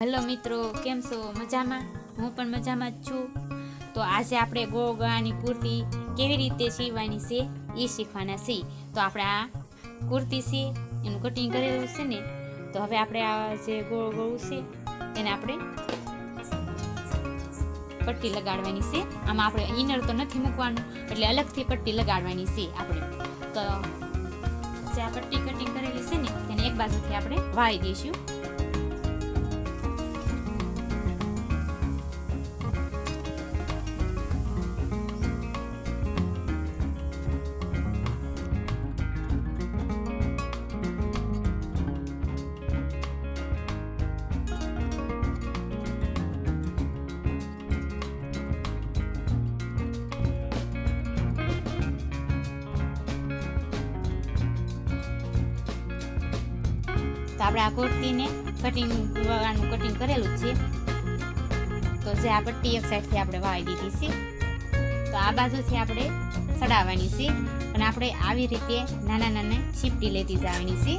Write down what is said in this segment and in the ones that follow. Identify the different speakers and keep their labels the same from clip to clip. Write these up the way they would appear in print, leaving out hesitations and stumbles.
Speaker 1: Hello મિત્રો, કેમ છો? મજામાં? હું પણ મજામાં જ છું. તો આજે આપણે ગોળની કુર્તી કેવી રીતે સીવવાની છે એ શીખવાના છીએ. તો આપણે આ કુર્તી છે એનું કટિંગ કરેલું છે ને, તો હવે આપણે આ જે ગોળ છે એને આપણે પટ્ટી લગાડવાની છે. આમાં આપણે ઇનર તો નથી મૂકવાનું, એટલે અલગથી પટ્ટી લગાડવાની છે આપણે. તો જે આ પટ્ટી કટિંગ કરેલી છે ને તેને એક બાજુથી આપણે વાળી દઈશું. તો આપણે આ કુર્તીને કટિંગ કરેલું છે. તો જે આ પટ્ટી એક સાઈડથી આપણે વાળી દીધી છે. તો આ બાજુથી આપણે સડાવવાની છે, અને આપણે આવી રીતે નાના નાના ચીપટી લેતી જવાની છે.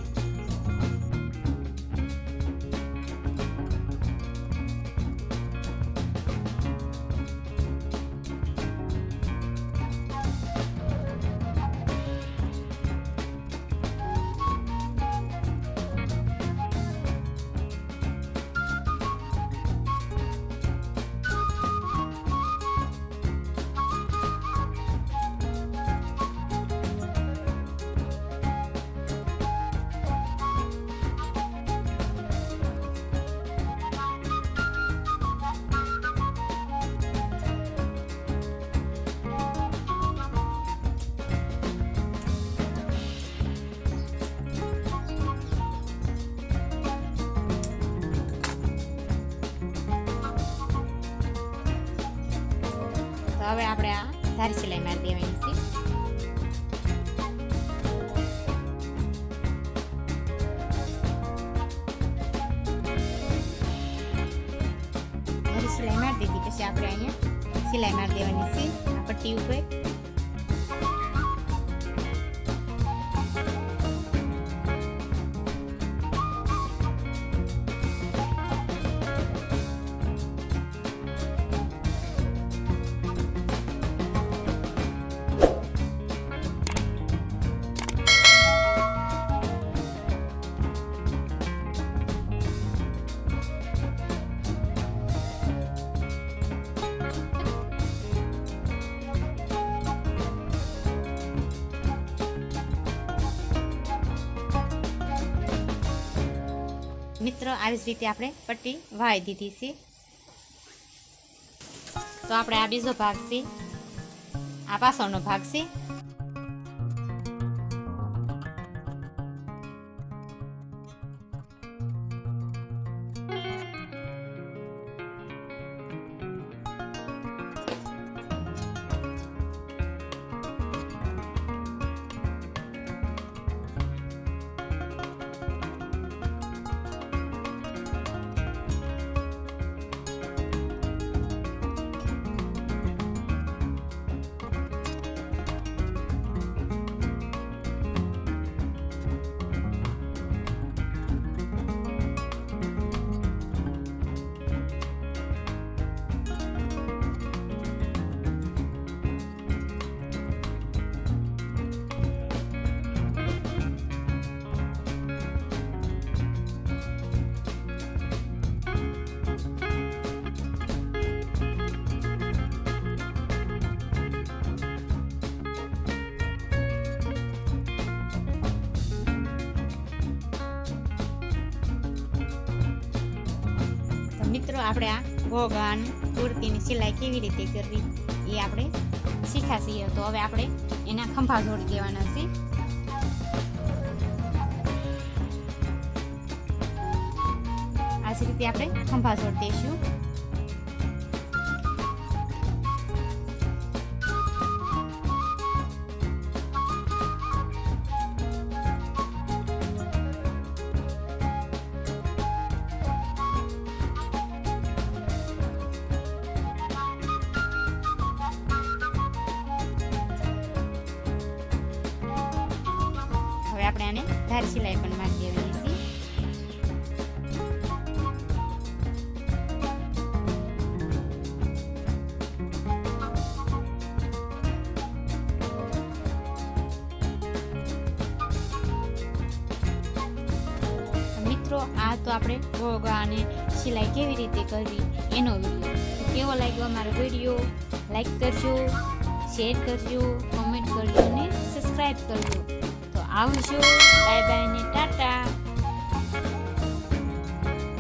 Speaker 1: તો હવે આપણે આ ધારી સિલાઈ મારી દેવાની છે. ધારી સિલાઈ મારી દીધી પછી આપણે અહીંયા સિલાઈ મારી દેવાની છે આ પટ્ટી ઉપર. મિત્રો, આવી જ રીતે આપણે પટ્ટી વાળી દીધી છે. તો આપણે આ બીજો ભાગ છે, આ પાછળનો ભાગ છે. મિત્રો, આપણે આ ગોગન કુર્તીની સિલાઈ કેવી રીતે કરવી એ આપણે શીખ્યા છીએ. તો હવે આપણે એના ખંભા જોડી દેવાના છે. આ જ રીતે આપણે ખંભા જોડી દઈશું. આપણે આને ધારી સિલાઈ પણ મારી દેવાની છે. આ તો આપણે ગોળગા અને સિલાઈ કેવી રીતે કરવી એનો વિડીયો. તો કેવો લાગ્યો અમારો વિડીયો? લાઈક કરજો, શેર કરજો, કોમેન્ટ કરજો અને સબસ્ક્રાઈબ કરજો. તો આવજો, બાય બાય ને ટાટા.